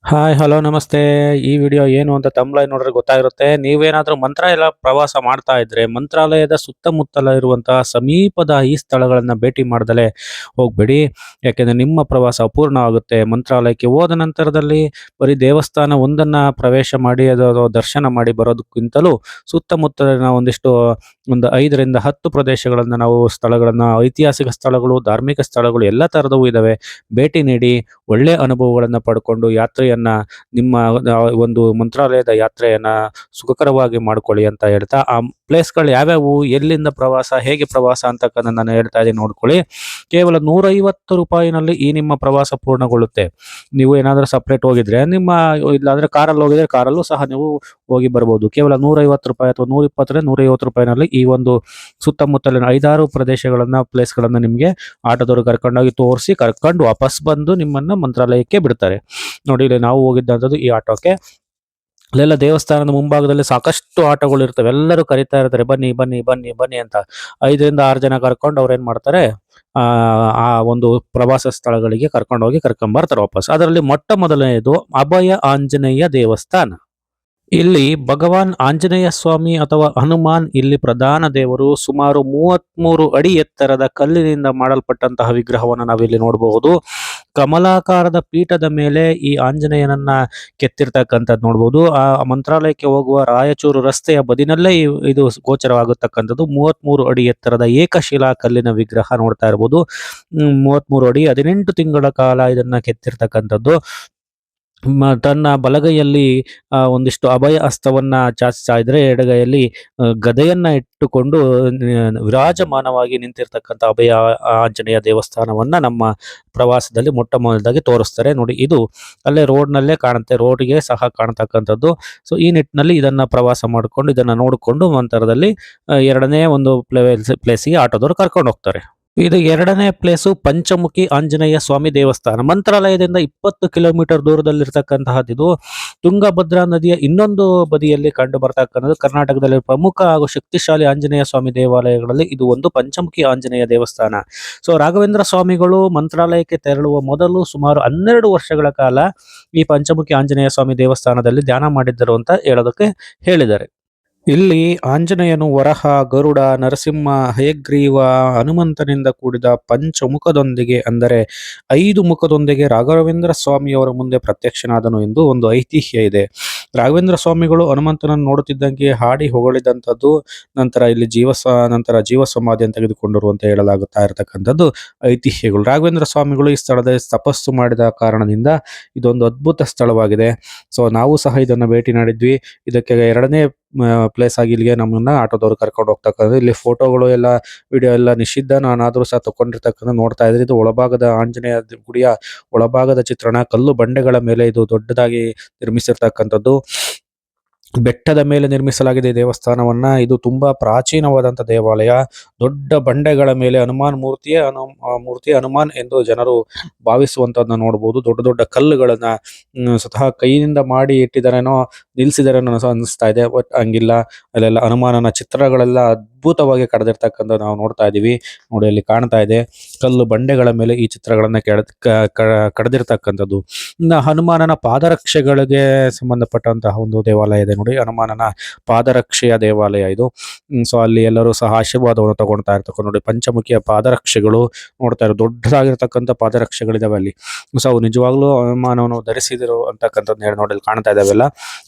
Hi hello ನಮಸ್ತೆ. ಈ video ಏನು ಅಂತ ತಮ್ಲೈನ್ ನೋಡಿದ್ರೆ ಗೊತ್ತಾಗಿರುತ್ತೆ. ನೀವೇನಾದ್ರೂ ಮಂತ್ರಾಲಯ ಪ್ರವಾಸ ಮಾಡ್ತಾ ಇದ್ರೆ ಮಂತ್ರಾಲಯದ ಸುತ್ತಮುತ್ತಲ ಇರುವಂತಹ ಸಮೀಪದ ಈ ಸ್ಥಳಗಳನ್ನ ಭೇಟಿ ಮಾಡ್ದಲೇ ಹೋಗ್ಬೇಡಿ. ಯಾಕೆಂದ್ರೆ ನಿಮ್ಮ ಪ್ರವಾಸ ಅಪೂರ್ಣವಾಗುತ್ತೆ. ಮಂತ್ರಾಲಯಕ್ಕೆ ಹೋದ ನಂತರದಲ್ಲಿ ಬರೀ ದೇವಸ್ಥಾನ ಒಂದನ್ನ ಪ್ರವೇಶ ಮಾಡಿ ಅದರ ದರ್ಶನ ಮಾಡಿ ಬರೋದಕ್ಕಿಂತಲೂ ಸುತ್ತಮುತ್ತಲಿನ ಒಂದು 5ರಿಂದ 10 ಪ್ರದೇಶಗಳನ್ನ ನಾವು ಸ್ಥಳಗಳನ್ನ ಐತಿಹಾಸಿಕ ಸ್ಥಳಗಳು, ಧಾರ್ಮಿಕ ಸ್ಥಳಗಳು ಎಲ್ಲ ತರದವು ಇದಾವೆ. ಭೇಟಿ ನೀಡಿ ಒಳ್ಳೆ ಅನುಭವಗಳನ್ನ ಪಡ್ಕೊಂಡು ಯಾತ್ರೆಯನ್ನ ನಿಮ್ಮ ಒಂದು ಮಂತ್ರಾಲಯದ ಯಾತ್ರೆಯನ್ನ ಸುಖಕರವಾಗಿ ಮಾಡ್ಕೊಳ್ಳಿ ಅಂತ ಹೇಳ್ತಾ, ಆ ಪ್ಲೇಸ್‌ಗಳು ಯಾವ್ಯಾವು, ಎಲ್ಲಿಂದ ಪ್ರವಾಸ, ಹೇಗೆ ಪ್ರವಾಸ ಅಂತಕ್ಕದ್ದನ್ನ ನಾನು ಹೇಳ್ತಾ ಇದೀನಿ ನೋಡ್ಕೊಳ್ಳಿ. ಕೇವಲ ₹150 ನಲ್ಲಿ ಈ ನಿಮ್ಮ ಪ್ರವಾಸ ಪೂರ್ಣಗೊಳ್ಳುತ್ತೆ. ನೀವು ಏನಾದ್ರೂ ಸಪ್ರೇಟ್ ಹೋಗಿದ್ರೆ ಇಲ್ಲಾಂದ್ರೆ ಕಾರಲ್ಲಿ ಹೋಗಿದ್ರೆ ಕಾರಲ್ಲೂ ಸಹ ನೀವು ಹೋಗಿ ಬರ್ಬೋದು. ಕೇವಲ ₹150 ಅಥವಾ ₹120 ₹150 ನಲ್ಲಿ ಈ ಒಂದು ಸುತ್ತಮುತ್ತಲಿನ 5-6 ಪ್ರದೇಶಗಳನ್ನ ಪ್ಲೇಸ್‌ಗಳನ್ನ ನಿಮ್ಗೆ ಆಟೋದವರು ಕರ್ಕೊಂಡೋಗಿ ತೋರಿಸಿ ಕರ್ಕೊಂಡು ವಾಪಸ್ ಬಂದು ನಿಮ್ಮನ್ನ ಮಂತ್ರಾಲಯಕ್ಕೆ ಬಿಡ್ತಾರೆ. ನೋಡಿ ಇಲ್ಲಿ ನಾವು ಹೋಗಿದ್ದಂಥದ್ದು ಈ ಆಟೋಕ್ಕೆ. ಅಲ್ಲೆಲ್ಲ ದೇವಸ್ಥಾನದ ಮುಂಭಾಗದಲ್ಲಿ ಸಾಕಷ್ಟು ಆಟೋಗಳು ಇರ್ತವೆ. ಎಲ್ಲರೂ ಕರೀತಾ ಇರ್ತಾರೆ, ಬನ್ನಿ ಬನ್ನಿ ಬನ್ನಿ ಬನ್ನಿ ಅಂತ. 5ರಿಂದ 6 ಜನ ಕರ್ಕೊಂಡು ಅವ್ರು ಏನ್ ಮಾಡ್ತಾರೆ, ಆ ಆ ಒಂದು ಪ್ರವಾಸ ಸ್ಥಳಗಳಿಗೆ ಕರ್ಕೊಂಡೋಗಿ ಕರ್ಕೊಂಬರ್ತಾರೆ ವಾಪಸ್. ಅದರಲ್ಲಿ ಮೊಟ್ಟ ಮೊದಲನೆಯದು ಅಭಯ ಆಂಜನೇಯ ದೇವಸ್ಥಾನ. ಇಲ್ಲಿ ಭಗವಾನ್ ಆಂಜನೇಯ ಸ್ವಾಮಿ ಅಥವಾ ಹನುಮಾನ್ ಇಲ್ಲಿ ಪ್ರಧಾನ ದೇವರು. ಸುಮಾರು 33 ಅಡಿ ಎತ್ತರದ ಕಲ್ಲಿನಿಂದ ಮಾಡಲ್ಪಟ್ಟಂತಹ ವಿಗ್ರಹವನ್ನು ನಾವಿಲ್ಲಿ ನೋಡಬಹುದು. ಕಮಲಾಕಾರದ ಪೀಠದ ಮೇಲೆ ಈ ಆಂಜನೇಯನನ್ನ ಕೆತ್ತಿರ್ತಕ್ಕಂಥದ್ದು ನೋಡಬಹುದು. ಆ ಮಂತ್ರಾಲಯಕ್ಕೆ ಹೋಗುವ ರಾಯಚೂರು ರಸ್ತೆಯ ಬದಿನಲ್ಲೇ ಇದು ಗೋಚರವಾಗತಕ್ಕಂಥದ್ದು. 33 ಅಡಿ ಎತ್ತರದ ಏಕಶಿಲಾ ಕಲ್ಲಿನ ವಿಗ್ರಹ ನೋಡ್ತಾ ಇರಬಹುದು. 33 ಅಡಿ 18 ತಿಂಗಳ ಕಾಲ ಇದನ್ನ ಕೆತ್ತಿರ್ತಕ್ಕಂಥದ್ದು. ತನ್ನ ಬಲಗೈಯಲ್ಲಿ ಒಂದಿಷ್ಟು ಅಭಯ ಹಸ್ತವನ್ನ ಚಾಚ್ತಾ ಇದ್ರೆ, ಎಡಗೈಯಲ್ಲಿ ಗದೆಯನ್ನ ಇಟ್ಟುಕೊಂಡು ವಿರಾಜಮಾನವಾಗಿ ನಿಂತಿರ್ತಕ್ಕಂಥ ಅಭಯ ಆಂಜನೇಯ ದೇವಸ್ಥಾನವನ್ನ ನಮ್ಮ ಪ್ರವಾಸದಲ್ಲಿ ಮೊಟ್ಟ ಮೊದಲಾಗಿ ತೋರಿಸ್ತಾರೆ. ನೋಡಿ, ಇದು ಅಲ್ಲೇ ರೋಡ್ನಲ್ಲೇ ಕಾಣುತ್ತೆ, ರೋಡ್‌ಗೆ ಸಹ ಕಾಣತಕ್ಕಂಥದ್ದು. ಸೊ ಈ ನಿಟ್ಟಿನಲ್ಲಿ ಇದನ್ನ ಪ್ರವಾಸ ಮಾಡಿಕೊಂಡು ಇದನ್ನ ನೋಡಿಕೊಂಡು ನಂತರದಲ್ಲಿ 2ನೇ ಒಂದು ಪ್ಲೇಸಿಗೆ ಆಟೋದವರು ಕರ್ಕೊಂಡು ಹೋಗ್ತಾರೆ. ಇದು 2ನೇ ಪ್ಲೇಸು ಪಂಚಮುಖಿ ಆಂಜನೇಯ ಸ್ವಾಮಿ ದೇವಸ್ಥಾನ. ಮಂತ್ರಾಲಯದಿಂದ 20 ಕಿಲೋಮೀಟರ್ ದೂರದಲ್ಲಿರ್ತಕ್ಕಂತಹದ್ದಿದು. ತುಂಗಭದ್ರಾ ನದಿಯ ಇನ್ನೊಂದು ಬದಿಯಲ್ಲಿ ಕಂಡು ಬರ್ತಕ್ಕಂಥದ್ದು. ಕರ್ನಾಟಕದಲ್ಲಿ ಪ್ರಮುಖ ಹಾಗೂ ಶಕ್ತಿಶಾಲಿ ಆಂಜನೇಯ ಸ್ವಾಮಿ ದೇವಾಲಯಗಳಲ್ಲಿ ಇದು ಒಂದು ಪಂಚಮುಖಿ ಆಂಜನೇಯ ದೇವಸ್ಥಾನ. ಸೊ ರಾಘವೇಂದ್ರ ಸ್ವಾಮಿಗಳು ಮಂತ್ರಾಲಯಕ್ಕೆ ತೆರಳುವ ಮೊದಲು ಸುಮಾರು 12 ವರ್ಷಗಳ ಕಾಲ ಈ ಪಂಚಮುಖಿ ಆಂಜನೇಯ ಸ್ವಾಮಿ ದೇವಸ್ಥಾನದಲ್ಲಿ ಧ್ಯಾನ ಮಾಡಿದ್ದರು ಅಂತ ಹೇಳೋದಕ್ಕೆ ಹೇಳಿದ್ದಾರೆ. ಇಲ್ಲಿ ಆಂಜನೇಯನು ವರಹ, ಗರುಡ, ನರಸಿಂಹ, ಹಯಗ್ರೀವ, ಹನುಮಂತನಿಂದ ಕೂಡಿದ ಪಂಚಮುಖದೊಂದಿಗೆ, ಅಂದರೆ 5 ಮುಖದೊಂದಿಗೆ ರಾಘವೇಂದ್ರ ಸ್ವಾಮಿಯವರ ಮುಂದೆ ಪ್ರತ್ಯಕ್ಷನಾದನು ಎಂದು ಒಂದು ಐತಿಹ್ಯ ಇದೆ. ರಾಘವೇಂದ್ರ ಸ್ವಾಮಿಗಳು ಹನುಮಂತನನ್ನು ನೋಡುತ್ತಿದ್ದಂಗೆ ಹಾಡಿ ಹೊಗಳಿದಂಥದ್ದು. ನಂತರ ಜೀವ ಸಮಾಧಿಯನ್ನು ತೆಗೆದುಕೊಂಡರು ಅಂತ ಹೇಳಲಾಗುತ್ತಾ ಇರತಕ್ಕಂಥದ್ದು ಐತಿಹ್ಯಗಳು. ರಾಘವೇಂದ್ರ ಸ್ವಾಮಿಗಳು ಈ ಸ್ಥಳದಲ್ಲಿ ತಪಸ್ಸು ಮಾಡಿದ ಕಾರಣದಿಂದ ಇದೊಂದು ಅದ್ಭುತ ಸ್ಥಳವಾಗಿದೆ. ಸೊ ನಾವು ಸಹ ಇದನ್ನು ಭೇಟಿ ನೀಡಿದ್ವಿ. ಇದಕ್ಕೆ 2ನೇ ಪ್ಲೇಸ್ ಆಗಿ ಇಲ್ಲಿಗೆ ನಮ್ಮನ್ನ ಆಟೋದವರು ಕರ್ಕೊಂಡು ಹೋಗ್ತಕ್ಕಂಥದ್ದು. ಇಲ್ಲಿ ಫೋಟೋಗಳು ಎಲ್ಲ, ವಿಡಿಯೋ ಎಲ್ಲ ನಿಷಿದ್ಧ. ನಾನಾದ್ರೂ ಸಹ ತಗೊಂಡಿರ್ತಕ್ಕಂಥ ನೋಡ್ತಾ ಇದ್ರೆ ಇದು ಒಳಭಾಗದ ಆಂಜನೇಯ ಗುಡಿಯ ಒಳಭಾಗದ ಚಿತ್ರಣ. ಕಲ್ಲು ಬಂಡೆಗಳ ಮೇಲೆ ಇದು ದೊಡ್ಡದಾಗಿ ನಿರ್ಮಿಸಿರ್ತಕ್ಕಂಥದ್ದು. ಬೆಟ್ಟದ ಮೇಲೆ ನಿರ್ಮಿಸಲಾಗಿದೆ ಈ ದೇವಸ್ಥಾನವನ್ನ. ಇದು ತುಂಬಾ ಪ್ರಾಚೀನವಾದಂಥ ದೇವಾಲಯ. ದೊಡ್ಡ ಬಂಡೆಗಳ ಮೇಲೆ ಹನುಮಾನ್ ಮೂರ್ತಿ ಹನುಮಾನ್ ಎಂದು ಜನರು ಭಾವಿಸುವಂತದನ್ನ ನೋಡಬಹುದು. ದೊಡ್ಡ ದೊಡ್ಡ ಕಲ್ಲುಗಳನ್ನ ಸ್ವತಃ ಕೈಯಿಂದ ಮಾಡಿ ಇಟ್ಟಿದ್ದಾರೇನೋ, ನಿಲ್ಸಿದಾರೇನೋ ಅನಿಸ್ತಾ ಇದೆ. ಬಟ್ ಹಂಗಿಲ್ಲ, ಅಲ್ಲೆಲ್ಲ ಹನುಮಾನನ ಚಿತ್ರಗಳೆಲ್ಲ ಅದ್ಭುತವಾಗಿ ಕಡ್ದಿರ್ತಕ್ಕಂಥ ನಾವು ನೋಡ್ತಾ ಇದೀವಿ. ನೋಡಿ, ಅಲ್ಲಿ ಕಾಣ್ತಾ ಇದೆ, ಕಲ್ಲು ಬಂಡೆಗಳ ಮೇಲೆ ಈ ಚಿತ್ರಗಳನ್ನ ಕಡ್ದಿರ್ತಕ್ಕಂಥದ್ದು. ಇನ್ನು ಹನುಮಾನನ ಪಾದರಕ್ಷೆಗಳಿಗೆ ಸಂಬಂಧಪಟ್ಟಂತಹ ಒಂದು ದೇವಾಲಯ ಇದೆ ನೋಡಿ. ಹನುಮಾನನ ಪಾದರಕ್ಷೆಯ ದೇವಾಲಯ ಇದು. ಸೊ ಅಲ್ಲಿ ಎಲ್ಲರೂ ಸಹ ಆಶೀರ್ವಾದವನ್ನು ತಗೊಳ್ತಾ ಇರ್ತಕ್ಕಂಥ ನೋಡಿ, ಪಂಚಮುಖಿಯ ಪಾದರಕ್ಷೆಗಳು ನೋಡ್ತಾ ಇರೋ ದೊಡ್ಡದಾಗಿರ್ತಕ್ಕಂಥ ಪಾದರಕ್ಷೆಗಳಿದಾವೆ ಅಲ್ಲಿ. ಸೊ ಅವು ನಿಜವಾಗ್ಲೂ ಹನುಮಾನವನ್ನು ಧರಿಸಿದರು ಅಂತಕ್ಕಂಥದ್ದು ಹೇಳಿ ನೋಡಿ, ಅಲ್ಲಿ ಕಾಣ್ತಾ ಇದಾವೆಲ್ಲ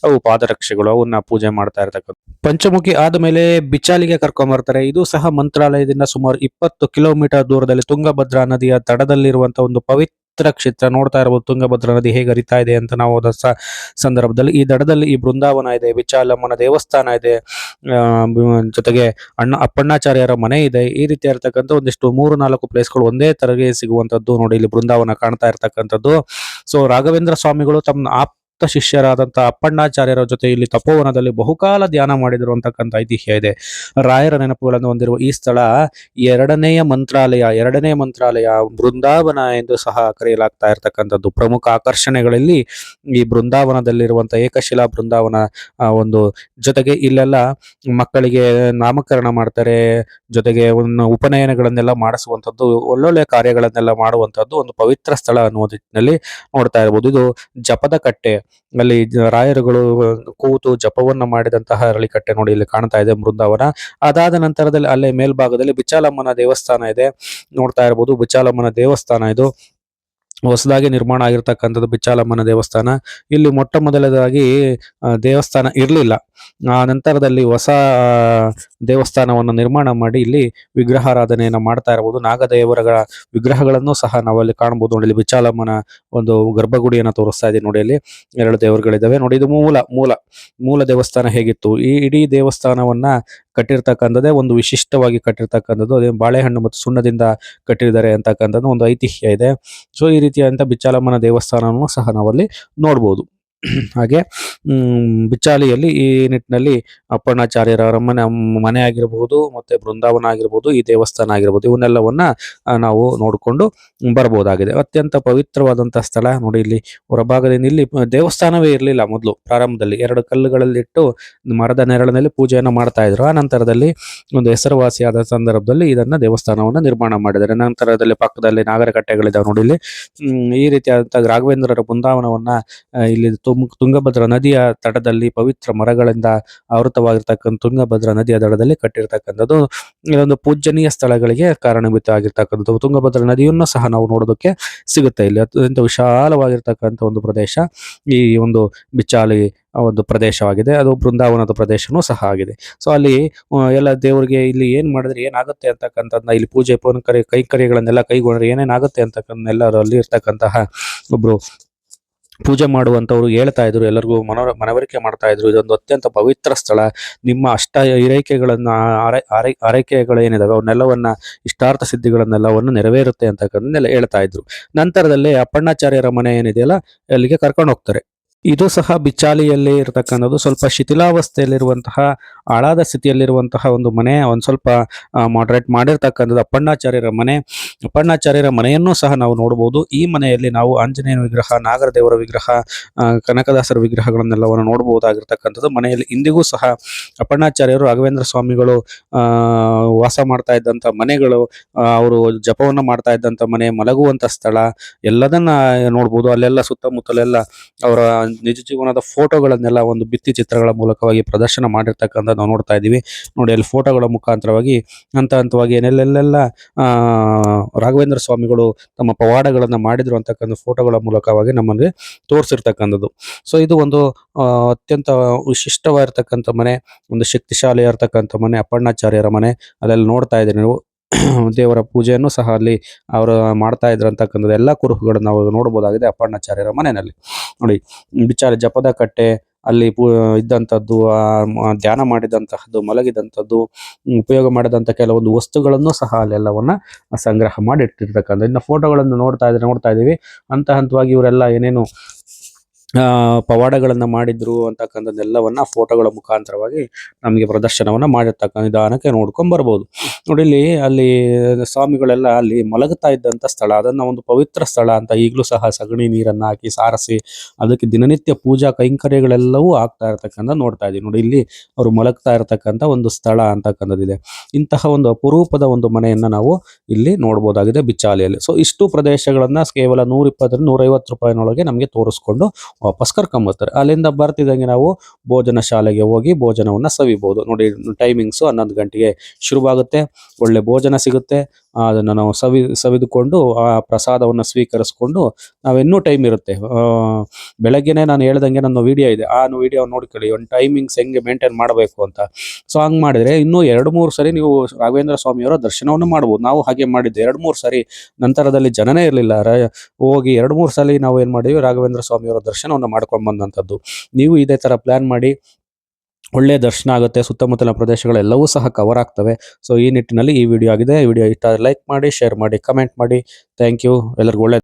ಅವು ಪಾದರಕ್ಷೆಗಳು. ಅವನ್ನ ಪೂಜೆ ಮಾಡ್ತಾ ಇರ್ತಕ್ಕಂಥ. ಪಂಚಮುಖಿ ಆದ್ಮೇಲೆ ಬಿಚಾಲಿಗೆ ಕರ್ಕೊಂಡ್ ಬರ್ತಾರೆ. ಇದು ಸಹ ಮಂತ್ರಾಲಯದಿಂದ ಸುಮಾರು 20 ಕಿಲೋಮೀಟರ್ ದೂರದಲ್ಲಿ ತುಂಗಭದ್ರಾ ನದಿಯ ದಡದಲ್ಲಿರುವಂತಹ ಒಂದು ಪವಿತ್ರ ಕ್ಷೇತ್ರ. ನೋಡ್ತಾ ಇರಬಹುದು ತುಂಗಭದ್ರಾ ನದಿ ಹೇಗೆ ಹರಿತಾ ಇದೆ ಅಂತ. ನಾವು ಹೋದ ಸಂದರ್ಭದಲ್ಲಿ ಈ ದಡದಲ್ಲಿ ಈ ಬೃಂದಾವನ ಇದೆ, ಬಿಚಾಲಮ್ಮನ ದೇವಸ್ಥಾನ ಇದೆ, ಜೊತೆಗೆ ಅಪ್ಪಣ್ಣಾಚಾರ್ಯರ ಮನೆ ಇದೆ. ಈ ರೀತಿ ಇರತಕ್ಕಂಥ ಒಂದಿಷ್ಟು 3-4 ಪ್ಲೇಸ್ಗಳು ಒಂದೇ ತರಗೆ ಸಿಗುವಂತದ್ದು. ನೋಡಿ, ಇಲ್ಲಿ ಬೃಂದಾವನ ಕಾಣ್ತಾ ಇರ್ತಕ್ಕಂಥದ್ದು. ಸೊ ರಾಘವೇಂದ್ರ ಸ್ವಾಮಿಗಳು ತಮ್ಮ ಆಪ್ತ ಶಿಷ್ಯರಾದಂತಹ ಅಪ್ಪಣ್ಣಾಚಾರ್ಯರ ಜೊತೆ ಇಲ್ಲಿ ತಪೋವನದಲ್ಲಿ ಬಹುಕಾಲ ಧ್ಯಾನ ಮಾಡಿದರು ಅಂತಕ್ಕಂಥ ಐತಿಹ್ಯ ಇದೆ. ರಾಯರ ನೆನಪುಗಳನ್ನು ಹೊಂದಿರುವ ಈ ಸ್ಥಳ ಎರಡನೇ ಮಂತ್ರಾಲಯ ಬೃಂದಾವನ ಎಂದು ಸಹ ಕರೆಯಲಾಗ್ತಾ ಇರತಕ್ಕಂಥದ್ದು. ಪ್ರಮುಖ ಆಕರ್ಷಣೆಗಳಲ್ಲಿ ಈ ಬೃಂದಾವನದಲ್ಲಿರುವಂತಹ ಏಕಶಿಲಾ ಬೃಂದಾವನ ಒಂದು ಜೊತೆಗೆ ಇಲ್ಲೆಲ್ಲ ಮಕ್ಕಳಿಗೆ ನಾಮಕರಣ ಮಾಡ್ತಾರೆ, ಜೊತೆಗೆ ಒಂದು ಉಪನಯನಗಳನ್ನೆಲ್ಲ ಮಾಡಿಸುವಂಥದ್ದು, ಒಳ್ಳೊಳ್ಳೆ ಕಾರ್ಯಗಳನ್ನೆಲ್ಲ ಮಾಡುವಂಥದ್ದು ಒಂದು ಪವಿತ್ರ ಸ್ಥಳ ಅನ್ನುವ ನಿಟ್ಟಿನಲ್ಲಿ ನೋಡ್ತಾ ಇರಬಹುದು. ಇದು ಜಪದ ಕಟ್ಟೆ, ಅಲ್ಲಿ ರಾಯರುಗಳು ಕೂತು ಜಪವನ್ನ ಮಾಡಿದಂತಹ ಅರಳಿಕಟ್ಟೆ ನೋಡಿ ಇಲ್ಲಿ ಕಾಣ್ತಾ ಇದೆ ಬೃಂದಾವನ. ಅದಾದ ನಂತರದಲ್ಲಿ ಅಲ್ಲೇ ಮೇಲ್ಭಾಗದಲ್ಲಿ ಬಿಚ್ಚಾಲಮ್ಮನ ದೇವಸ್ಥಾನ ಇದೆ, ನೋಡ್ತಾ ಇರಬಹುದು. ಬಿಚ್ಚಾಲಮ್ಮನ ದೇವಸ್ಥಾನ ಇದು ಹೊಸದಾಗಿ ನಿರ್ಮಾಣ ಆಗಿರ್ತಕ್ಕಂಥದ್ದು ಬಿಚ್ಚಾಲಮ್ಮನ ದೇವಸ್ಥಾನ. ಇಲ್ಲಿ ಮೊಟ್ಟ ಮೊದಲದಾಗಿ ದೇವಸ್ಥಾನ ಇರಲಿಲ್ಲ. ಆ ನಂತರದಲ್ಲಿ ಹೊಸ ದೇವಸ್ಥಾನವನ್ನು ನಿರ್ಮಾಣ ಮಾಡಿ ಇಲ್ಲಿ ವಿಗ್ರಹಾರಾಧನೆಯನ್ನು ಮಾಡ್ತಾ ಇರಬಹುದು. ನಾಗದೇವರ ವಿಗ್ರಹಗಳನ್ನು ಸಹ ನಾವಲ್ಲಿ ಕಾಣಬಹುದು. ನೋಡಿ ಇಲ್ಲಿ ಬಿಚ್ಚಾಲಮ್ಮನ ಒಂದು ಗರ್ಭಗುಡಿಯನ್ನು ತೋರಿಸ್ತಾ ಇದೆ. ನೋಡಿ ಅಲ್ಲಿ 2 ದೇವರುಗಳಿದ್ದಾವೆ. ನೋಡಿ ಇದು ಮೂಲ ದೇವಸ್ಥಾನ ಹೇಗಿತ್ತು. ಈ ಇಡೀ ದೇವಸ್ಥಾನವನ್ನ ಕಟ್ಟಿರ್ತಕ್ಕಂಥದ್ದೇ ಒಂದು ವಿಶಿಷ್ಟವಾಗಿ ಕಟ್ಟಿರ್ತಕ್ಕಂಥದ್ದು. ಅದೇ ಬಾಳೆಹಣ್ಣು ಮತ್ತು ಸುಣ್ಣದಿಂದ ಕಟ್ಟಿದ್ದಾರೆ ಅಂತಕ್ಕಂಥದ್ದು ಒಂದು ಐತಿಹ್ಯ ಇದೆ. ಸೊ ಈ ರೀತಿಯಾದಂಥ ಬಿಚ್ಚಾಲಮ್ಮನ ದೇವಸ್ಥಾನವನ್ನು ಸಹ ನಾವಲ್ಲಿ ನೋಡ್ಬೋದು. ಹಾಗೆ ಬಿಚ್ಚಾಲಿಯಲ್ಲಿ ಈ ನಿಟ್ಟಿನಲ್ಲಿ ಅಪ್ಪಣ್ಣಾಚಾರ್ಯರ ಮನೆ ಆಗಿರಬಹುದು, ಮತ್ತೆ ಬೃಂದಾವನ ಆಗಿರ್ಬೋದು, ಈ ದೇವಸ್ಥಾನ ಆಗಿರ್ಬೋದು, ಇವನ್ನೆಲ್ಲವನ್ನ ನಾವು ನೋಡಿಕೊಂಡು ಬರ್ಬೋದಾಗಿದೆ. ಅತ್ಯಂತ ಪವಿತ್ರವಾದಂತಹ ಸ್ಥಳ. ನೋಡಿ ಇಲ್ಲಿ ಹೊರಭಾಗದಿಂದ ಇಲ್ಲಿ ದೇವಸ್ಥಾನವೇ ಇರಲಿಲ್ಲ ಮೊದಲು. ಪ್ರಾರಂಭದಲ್ಲಿ 2 ಕಲ್ಲುಗಳಲ್ಲಿಟ್ಟು ಮರದ ನೆರಳಿನಲ್ಲಿ ಪೂಜೆಯನ್ನು ಮಾಡ್ತಾ ಇದ್ರು. ಆ ನಂತರದಲ್ಲಿ ಒಂದು ಹೆಸರುವಾಸಿಯಾದ ಸಂದರ್ಭದಲ್ಲಿ ಇದನ್ನ ದೇವಸ್ಥಾನವನ್ನು ನಿರ್ಮಾಣ ಮಾಡಿದ್ದಾರೆ. ನಂತರದಲ್ಲಿ ಪಕ್ಕದಲ್ಲಿ ನಾಗರಕಟ್ಟೆಗಳಿದ್ದಾವೆ. ನೋಡಿ ಇಲ್ಲಿ ಈ ರೀತಿಯಾದಂತಹ ರಾಘವೇಂದ್ರರ ಬೃಂದಾವನವನ್ನ ಇಲ್ಲಿ ತುಂಗಭದ್ರಾ ನದಿಯ ತಟದಲ್ಲಿ ಪವಿತ್ರ ಮರಗಳಿಂದ ಆವೃತವಾಗಿರ್ತಕ್ಕಂಥ ತುಂಗಭದ್ರಾ ನದಿಯ ದಡದಲ್ಲಿ ಕಟ್ಟಿರ್ತಕ್ಕಂಥದ್ದು ಇದೊಂದು ಪೂಜನೀಯ ಸ್ಥಳಗಳಿಗೆ ಕಾರಣಭೂತ ಆಗಿರ್ತಕ್ಕಂಥದ್ದು. ತುಂಗಭದ್ರಾ ನದಿಯನ್ನು ಸಹ ನಾವು ನೋಡೋದಕ್ಕೆ ಸಿಗುತ್ತೆ. ಇಲ್ಲಿ ಅತ್ಯಂತ ವಿಶಾಲವಾಗಿರ್ತಕ್ಕಂಥ ಒಂದು ಪ್ರದೇಶ ಈ ಒಂದು ಬಿಚ್ಚಾಲಿ ಒಂದು ಪ್ರದೇಶವಾಗಿದೆ. ಅದು ಬೃಂದಾವನದ ಪ್ರದೇಶನೂ ಸಹ ಆಗಿದೆ. ಸೊ ಅಲ್ಲಿ ಎಲ್ಲ ದೇವರಿಗೆ ಇಲ್ಲಿ ಏನ್ ಮಾಡಿದ್ರೆ ಏನಾಗುತ್ತೆ ಅಂತಕ್ಕಂಥದ್ದನ್ನ ಇಲ್ಲಿ ಪೂಜೆ ಕೈಂಕರ್ಯಗಳನ್ನೆಲ್ಲ ಕೈಗೊಂಡ್ರೆ ಏನೇನಾಗುತ್ತೆ ಅಂತಕ್ಕಂಥನ್ನೆಲ್ಲ ಅಲ್ಲಿ ಇರ್ತಕ್ಕಂತಹ ಒಬ್ರು ಪೂಜೆ ಮಾಡುವಂತವ್ರು ಹೇಳ್ತಾ ಇದ್ರು, ಎಲ್ಲರಿಗೂ ಮನವರಿಕೆ ಮಾಡ್ತಾ ಇದ್ರು. ಇದೊಂದು ಅತ್ಯಂತ ಪವಿತ್ರ ಸ್ಥಳ. ನಿಮ್ಮ ಆರೈಕೆಗಳನ್ನ ಆರೈಕೆಗಳು ಏನಿದಾವೆ ಅವನ್ನೆಲ್ಲವನ್ನ ಇಷ್ಟಾರ್ಥ ಸಿದ್ಧಿಗಳನ್ನೆಲ್ಲವನ್ನು ನೆರವೇರುತ್ತೆ ಅಂತಕ್ಕಂಥದ್ದನ್ನೆಲ್ಲ ಹೇಳ್ತಾ ಇದ್ರು. ನಂತರದಲ್ಲಿ ಅಪ್ಪಣ್ಣಾಚಾರ್ಯರ ಮನೆ ಏನಿದೆಯಲ್ಲ ಅಲ್ಲಿಗೆ ಕರ್ಕೊಂಡು ಹೋಗ್ತಾರೆ. ಇದು ಸಹ ಬಿಚ್ಚಾಲಿಯಲ್ಲಿ ಇರತಕ್ಕಂಥದ್ದು. ಸ್ವಲ್ಪ ಶಿಥಿಲಾವಸ್ಥೆಯಲ್ಲಿರುವಂತಹ ಹಾಳಾದ ಸ್ಥಿತಿಯಲ್ಲಿರುವಂತಹ ಒಂದು ಮನೆ, ಒಂದು ಸ್ವಲ್ಪ ಮಾಡ್ರೇಟ್ ಮಾಡಿರ್ತಕ್ಕಂಥದ್ದು ಅಪ್ಪಣ್ಣಾಚಾರ್ಯರ ಮನೆ. ಅಪ್ಪಣ್ಣಾಚಾರ್ಯರ ಮನೆಯನ್ನು ಸಹ ನಾವು ನೋಡಬಹುದು. ಈ ಮನೆಯಲ್ಲಿ ನಾವು ಆಂಜನೇಯನ ವಿಗ್ರಹ, ನಾಗರದೇವರ ವಿಗ್ರಹ, ಕನಕದಾಸರ ವಿಗ್ರಹಗಳನ್ನೆಲ್ಲವನ್ನು ನೋಡಬಹುದಾಗಿರ್ತಕ್ಕಂಥದ್ದು. ಮನೆಯಲ್ಲಿ ಇಂದಿಗೂ ಸಹ ಅಪ್ಪಣ್ಣಾಚಾರ್ಯರು ರಾಘವೇಂದ್ರ ಸ್ವಾಮಿಗಳು ವಾಸ ಮಾಡ್ತಾ ಇದ್ದಂಥ ಮನೆಗಳು, ಅವರು ಜಪವನ್ನು ಮಾಡ್ತಾ ಇದ್ದಂಥ ಮನೆ, ಮಲಗುವಂಥ ಸ್ಥಳ ಎಲ್ಲದನ್ನ ನೋಡ್ಬೋದು. ಅಲ್ಲೆಲ್ಲ ಸುತ್ತಮುತ್ತಲೆಲ್ಲ ಅವರ ನಿಜ ಜೀವನದ ಫೋಟೋಗಳನ್ನೆಲ್ಲ ಒಂದು ಭಿತ್ತಿ ಚಿತ್ರಗಳ ಮೂಲಕವಾಗಿ ಪ್ರದರ್ಶನ ಮಾಡಿರ್ತಕ್ಕಂಥ ನಾವು ನೋಡ್ತಾ ಇದ್ದೀವಿ. ನೋಡಿ ಅಲ್ಲಿ ಫೋಟೋಗಳ ಮುಖಾಂತರವಾಗಿ ಹಂತವಾಗಿ ಏನೆಲ್ಲೆಲ್ಲ ರಾಘವೇಂದ್ರ ಸ್ವಾಮಿಗಳು ತಮ್ಮ ಪವಾಡಗಳನ್ನ ಮಾಡಿದ್ರು ಅಂತಕ್ಕಂಥ ಫೋಟೋಗಳ ಮೂಲಕವಾಗಿ ನಮ್ಮಲ್ಲಿ ತೋರಿಸಿರ್ತಕ್ಕಂಥದ್ದು. ಸೊ ಇದು ಒಂದು ಅತ್ಯಂತ ವಿಶಿಷ್ಟವಾಗಿರ್ತಕ್ಕಂಥ ಮನೆ, ಒಂದು ಶಕ್ತಿಶಾಲಿಯಾಗಿರ್ತಕ್ಕಂಥ ಮನೆ, ಅಪ್ಪಣ್ಣಾಚಾರ್ಯರ ಮನೆ. ಅಲ್ಲೆಲ್ಲ ನೋಡ್ತಾ ಇದ್ದೀರಿ ನೀವು. ದೇವರ ಪೂಜೆಯನ್ನು ಸಹ ಅಲ್ಲಿ ಅವರು ಮಾಡ್ತಾ ಇದ್ರು ಅಂತಕ್ಕಂಥದ್ದು ಎಲ್ಲ ಕುರುಹುಗಳನ್ನು ನಾವು ನೋಡಬಹುದಾಗಿದೆ ಅಪ್ಪಣ್ಣಾಚಾರ್ಯರ ಮನೆಯಲ್ಲಿ. ನೋಡಿ ಬಿಚ್ಚಾಲಿ ಜಪದ ಕಟ್ಟೆ ಅಲ್ಲಿ ಇದ್ದಂಥದ್ದು, ಧ್ಯಾನ ಮಾಡಿದಂತಹದ್ದು, ಮಲಗಿದಂಥದ್ದು, ಉಪಯೋಗ ಮಾಡಿದಂಥ ಕೆಲವೊಂದು ವಸ್ತುಗಳನ್ನು ಸಹ ಅಲ್ಲೆಲ್ಲವನ್ನ ಸಂಗ್ರಹ ಮಾಡಿ ಇಟ್ಟಿರ್ತಕ್ಕಂಥ ಇನ್ನು ಫೋಟೋಗಳನ್ನು ನೋಡ್ತಾ ಇದೀವಿ. ಹಂತವಾಗಿ ಇವರೆಲ್ಲ ಏನೇನು ಪವಾಡಗಳನ್ನ ಮಾಡಿದ್ರು ಅಂತಕ್ಕಂಥದ್ದೆಲ್ಲವನ್ನ ಫೋಟೋಗಳ ಮುಖಾಂತರವಾಗಿ ನಮಗೆ ಪ್ರದರ್ಶನವನ್ನ ಮಾಡಿರ್ತಕ್ಕಂಥ ನಿಧಾನಕ್ಕೆ ನೋಡ್ಕೊಂಡ್ ಬರ್ಬೋದು. ನೋಡಿ ಅಲ್ಲಿ ಸ್ವಾಮಿಗಳೆಲ್ಲ ಅಲ್ಲಿ ಮಲಗುತ್ತಾ ಇದ್ದಂತ ಸ್ಥಳ, ಅದನ್ನ ಒಂದು ಪವಿತ್ರ ಸ್ಥಳ ಅಂತ ಈಗಲೂ ಸಹ ಸಗಣಿ ನೀರನ್ನ ಹಾಕಿ ಸಾರಿಸಿ ಅದಕ್ಕೆ ದಿನನಿತ್ಯ ಪೂಜಾ ಕೈಂಕರ್ಯಗಳೆಲ್ಲವೂ ಆಗ್ತಾ ಇರ್ತಕ್ಕಂಥ ನೋಡ್ತಾ ಇದೀವಿ. ನೋಡಿ ಇಲ್ಲಿ ಅವರು ಮಲಗ್ತಾ ಇರತಕ್ಕಂಥ ಒಂದು ಸ್ಥಳ ಅಂತಕ್ಕಂಥದ್ದಿದೆ. ಇಂತಹ ಒಂದು ಅಪರೂಪದ ಒಂದು ಮನೆಯನ್ನ ನಾವು ಇಲ್ಲಿ ನೋಡ್ಬೋದಾಗಿದೆ ಬಿಚ್ಚಾಲಿಯಲ್ಲಿ. ಸೊ ಇಷ್ಟು ಪ್ರದೇಶಗಳನ್ನ ಕೇವಲ 120-150 ರೂಪಾಯಿನೊಳಗೆ ನಮಗೆ ತೋರಿಸ್ಕೊಂಡು ವಾಪಸ್ ಕರ್ಕೊಂಬರ್ತಾರೆ. ಅಲ್ಲಿಂದ ಬರ್ತಿದ್ದಂಗೆ ನಾವು ಭೋಜನ ಶಾಲೆಗೆ ಹೋಗಿ ಭೋಜನವನ್ನ ಸವಿಬಹುದು. ನೋಡಿ ಟೈಮಿಂಗ್ಸು 11 ಗಂಟೆಗೆ ಶುರುವಾಗುತ್ತೆ. ಒಳ್ಳೆ ಭೋಜನ ಸಿಗುತ್ತೆ. ಅದನ್ನು ನಾವು ಸವಿದುಕೊಂಡು ಆ ಪ್ರಸಾದವನ್ನು ಸ್ವೀಕರಿಸ್ಕೊಂಡು ನಾವಿನ್ನೂ ಟೈಮ್ ಇರುತ್ತೆ. ಬೆಳಗ್ಗೆನೆ ನಾನು ಹೇಳ್ದಂಗೆ ನನ್ನ ವಿಡಿಯೋ ಇದೆ, ಆ ವಿಡಿಯೋ ನೋಡ್ಕೊಳ್ಳಿ ಒಂದು ಟೈಮಿಂಗ್ಸ್ ಹೆಂಗೆ ಮೇಂಟೈನ್ ಮಾಡಬೇಕು ಅಂತ. ಸೊ ಹಂಗೆ ಮಾಡಿದ್ರೆ ಇನ್ನೂ 2-3 ಸರಿ ನೀವು ರಾಘವೇಂದ್ರ ಸ್ವಾಮಿಯವರ ದರ್ಶನವನ್ನು ಮಾಡ್ಬೋದು. ನಾವು ಹಾಗೆ ಮಾಡಿದ್ದೆ 2-3 ಸರಿ. ನಂತರದಲ್ಲಿ ಜನನೇ ಇರಲಿಲ್ಲ, ಹೋಗಿ 2-3 ಸಲ ನಾವು ಏನು ಮಾಡಿದ್ವಿ, ರಾಘವೇಂದ್ರ ಸ್ವಾಮಿಯವರ ದರ್ಶನವನ್ನು ಮಾಡ್ಕೊಂಡು ಬಂದಂಥದ್ದು. ನೀವು ಇದೇ ಥರ ಪ್ಲಾನ್ ಮಾಡಿ, ಒಳ್ಳೆಯ ದರ್ಶನ ಆಗುತ್ತೆ. ಸುತ್ತಮುತ್ತಲಿನ ಪ್ರದೇಶಗಳೆಲ್ಲವೂ ಸಹ ಕವರ್ ಆಗ್ತವೆ. ಸೊ ಈ ನಿಟ್ಟಿನಲ್ಲಿ ಈ ವಿಡಿಯೋ ಆಗಿದೆ. ಈ ವಿಡಿಯೋ ಇಷ್ಟ ಲೈಕ್ ಮಾಡಿ, ಶೇರ್ ಮಾಡಿ, ಕಮೆಂಟ್ ಮಾಡಿ. Thank you. ಎಲ್ಲರಿಗೂ ಒಳ್ಳೆ